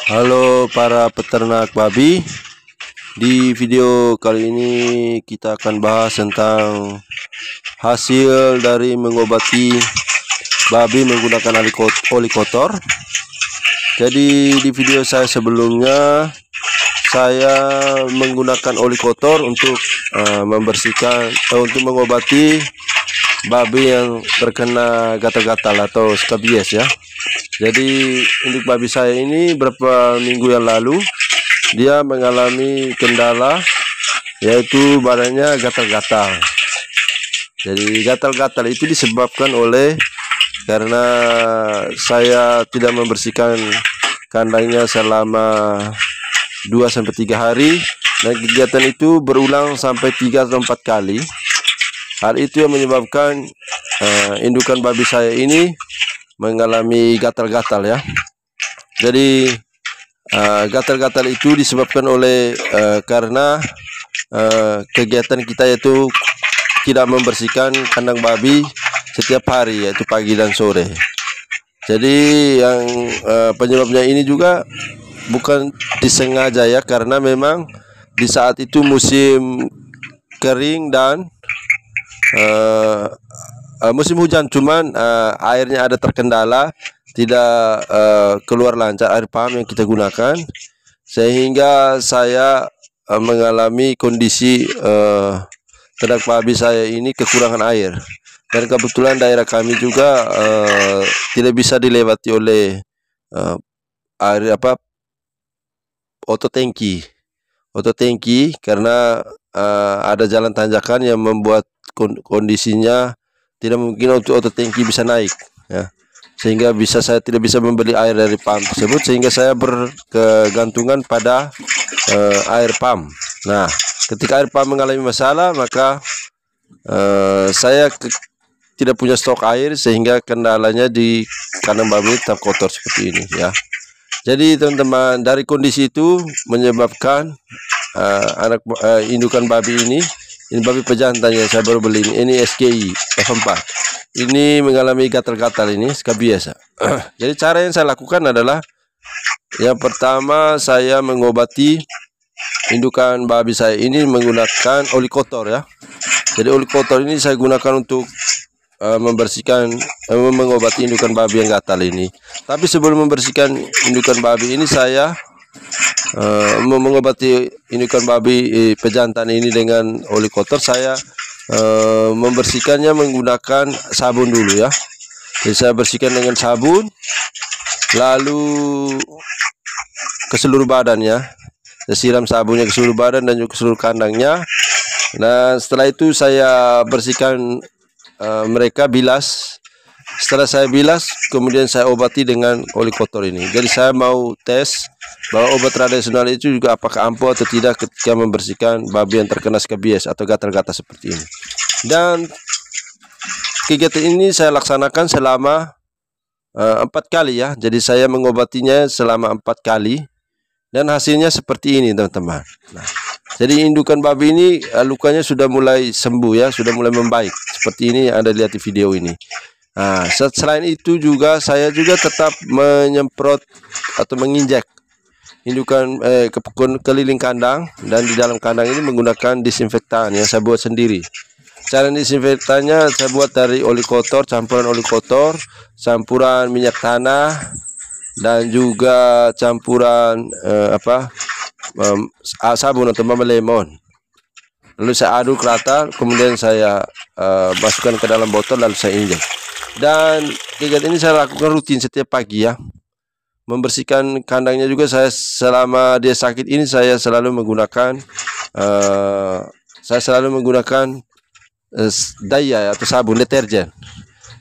Halo para peternak babi. Di video kali ini kita akan bahas tentang hasil dari mengobati babi menggunakan oli kotor. Jadi di video saya sebelumnya saya menggunakan oli kotor untuk membersihkan untuk mengobati babi yang terkena gatal-gatal atau skabies ya. Jadi untuk babi saya ini beberapa minggu yang lalu dia mengalami kendala, yaitu badannya gatal-gatal. Jadi gatal-gatal itu disebabkan karena saya tidak membersihkan kandangnya selama 2-3 hari, dan kegiatan itu berulang sampai 3 atau 4 kali. Hal itu yang menyebabkan indukan babi saya ini mengalami gatal-gatal ya. Jadi gatal-gatal itu disebabkan karena kegiatan kita yaitu tidak membersihkan kandang babi setiap hari, yaitu pagi dan sore. Jadi yang penyebabnya ini juga bukan disengaja ya, karena memang di saat itu musim kering dan musim hujan, cuman airnya ada terkendala, tidak keluar lancar air pump yang kita gunakan, sehingga saya mengalami kondisi ternak babi saya ini kekurangan air. Dan kebetulan daerah kami juga tidak bisa dilewati oleh air auto tangki, karena ada jalan tanjakan yang membuat kondisinya tidak mungkin untuk auto tangki bisa naik ya, sehingga saya tidak bisa membeli air dari pump tersebut, sehingga saya berkegantungan pada air pump. Nah, ketika air pump mengalami masalah, maka saya tidak punya stok air, sehingga kendalanya di kandang babi tetap kotor seperti ini ya. Jadi teman-teman, dari kondisi itu menyebabkan indukan babi ini babi pejantan yang saya baru beli ini SKI F4 ini mengalami gatal-gatal, ini skabies. Jadi cara yang saya lakukan adalah, yang pertama saya mengobati indukan babi saya ini menggunakan oli kotor ya. Jadi oli kotor ini saya gunakan untuk mengobati indukan babi yang gatal ini. Tapi sebelum membersihkan indukan babi ini, saya mengobati indukan babi pejantan ini dengan oli kotor. Saya membersihkannya menggunakan sabun dulu ya. Jadi saya bersihkan dengan sabun, lalu ke seluruh badannya. Saya siram sabunnya ke seluruh badan dan juga ke seluruh kandangnya. Nah, setelah itu saya bersihkan mereka, bilas. Setelah saya bilas, kemudian saya obati dengan oli kotor ini. Jadi saya mau tes bahwa obat tradisional itu juga apakah ampuh atau tidak ketika membersihkan babi yang terkena skabies atau gatal-gatal seperti ini. Dan kegiatan ini saya laksanakan selama 4 kali ya. Jadi saya mengobatinya selama 4 kali, dan hasilnya seperti ini teman-teman. Nah, jadi indukan babi ini lukanya sudah mulai sembuh ya, sudah mulai membaik seperti ini yang Anda lihat di video ini. Nah, selain itu juga saya juga tetap menyemprot atau menginjek indukan keliling kandang, dan di dalam kandang ini menggunakan disinfektan yang saya buat sendiri. Cara disinfektannya saya buat dari oli kotor, campuran oli kotor, campuran minyak tanah, dan juga campuran sabun atau mama lemon. Lalu saya aduk rata, kemudian saya masukkan ke dalam botol, lalu saya injek. Dan kegiatan ini saya lakukan rutin setiap pagi ya. Membersihkan kandangnya juga, saya selama dia sakit ini saya selalu menggunakan daya atau sabun deterjen.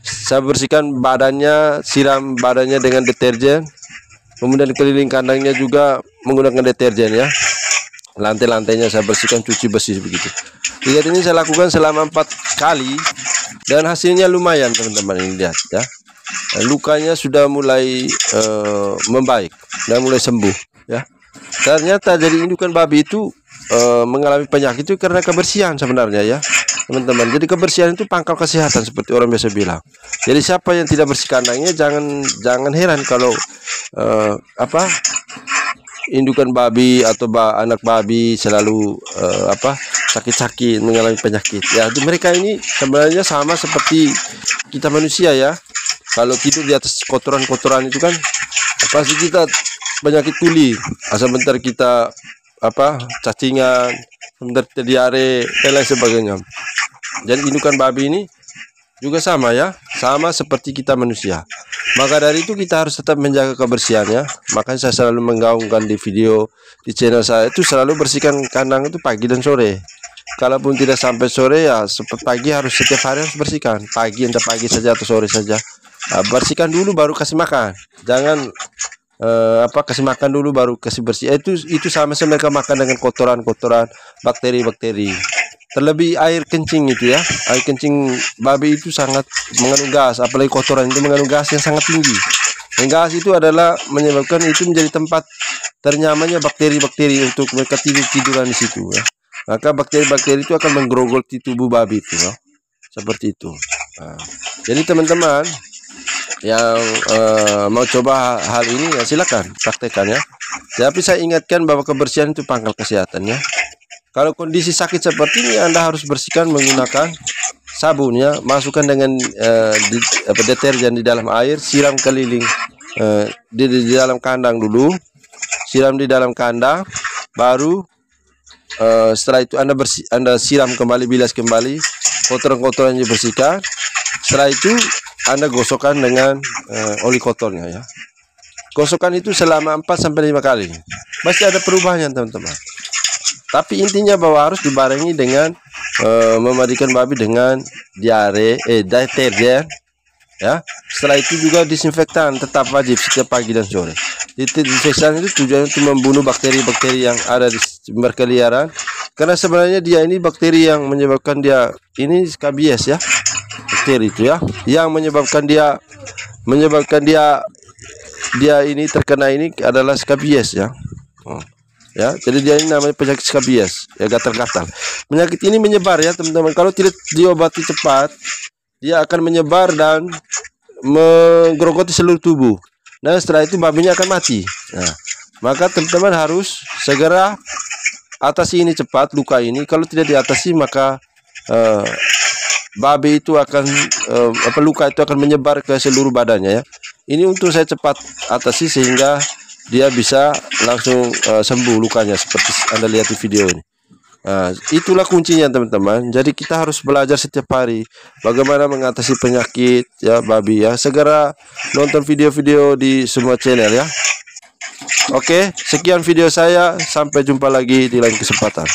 Saya bersihkan badannya, siram badannya dengan deterjen, kemudian keliling kandangnya juga menggunakan deterjen ya. Lantai-lantainya saya bersihkan, cuci bersih begitu. Kegiatan ini saya lakukan selama 4 kali, dan hasilnya lumayan teman-teman. Ini lihat ya, lukanya sudah mulai membaik dan mulai sembuh ya. Ternyata dari indukan babi itu mengalami penyakit itu karena kebersihan sebenarnya ya teman-teman. Jadi kebersihan itu pangkal kesehatan seperti orang biasa bilang. Jadi siapa yang tidak bersih kandangnya, jangan heran kalau indukan babi atau anak babi selalu sakit-sakit, mengalami penyakit. Ya, mereka ini sebenarnya sama seperti kita manusia ya. Kalau tidur di atas kotoran-kotoran itu kan pasti kita penyakit tuli. Sebentar kita cacingan, sebentar kita diare, dan lain sebagainya. Jadi indukan babi ini juga sama ya, sama seperti kita manusia. Maka dari itu kita harus tetap menjaga kebersihannya. Makanya saya selalu menggaungkan di video di channel saya itu selalu bersihkan kandang itu pagi dan sore. Kalaupun tidak sampai sore ya pagi harus setiap hari harus bersihkan. Pagi, entah pagi saja atau sore saja. Bersihkan dulu baru kasih makan. Jangan kasih makan dulu baru kasih bersih. Itu sama mereka makan dengan kotoran-kotoran, bakteri-bakteri. Terlebih air kencing itu ya, air kencing babi itu sangat mengandung gas, apalagi kotoran itu mengandung gas yang sangat tinggi. Dan gas itu adalah menyebabkan itu menjadi tempat ternyamannya bakteri-bakteri untuk mereka tiduran di situ ya. Maka bakteri-bakteri itu akan menggerogoti tubuh babi itu ya. Seperti itu. Nah, jadi teman-teman yang mau coba hal ini ya silakan praktekkan ya. Tapi saya ingatkan bahwa kebersihan itu pangkal kesehatan ya. Kalau kondisi sakit seperti ini, Anda harus bersihkan menggunakan sabun ya. Masukkan dengan deterjen di dalam air, siram keliling di dalam kandang dulu. Siram di dalam kandang, baru setelah itu Anda siram kembali, bilas kembali, kotoran-kotoran dibersihkan. Setelah itu Anda gosokkan dengan oli kotornya ya. Gosokkan itu selama 4-5 kali. Pasti ada perubahannya teman-teman. Tapi intinya bahwa harus dibarengi dengan memandikan babi dengan deterjen ya. Setelah itu juga disinfektan tetap wajib setiap pagi dan sore. Disinfektan itu tujuannya untuk membunuh bakteri-bakteri yang ada di berkeliaran. Karena sebenarnya dia ini bakteri yang menyebabkan dia ini skabies ya. Bakteri itu ya yang menyebabkan dia ini terkena ini adalah skabies ya. Ya, jadi dia ini namanya penyakit skabies, ya gatal-gatal. Penyakit ini menyebar ya teman-teman. Kalau tidak diobati cepat, dia akan menyebar dan menggerogoti seluruh tubuh. Nah, setelah itu babinya akan mati. Nah, maka teman-teman harus segera atasi ini cepat luka ini. Kalau tidak diatasi maka babi itu akan luka itu akan menyebar ke seluruh badannya ya. Ini untuk saya cepat atasi sehingga dia bisa langsung sembuh lukanya seperti Anda lihat di video ini. Nah, itulah kuncinya teman-teman. Jadi kita harus belajar setiap hari bagaimana mengatasi penyakit ya babi ya. Segera nonton video-video di semua channel ya. Oke, sekian video saya. Sampai jumpa lagi di lain kesempatan.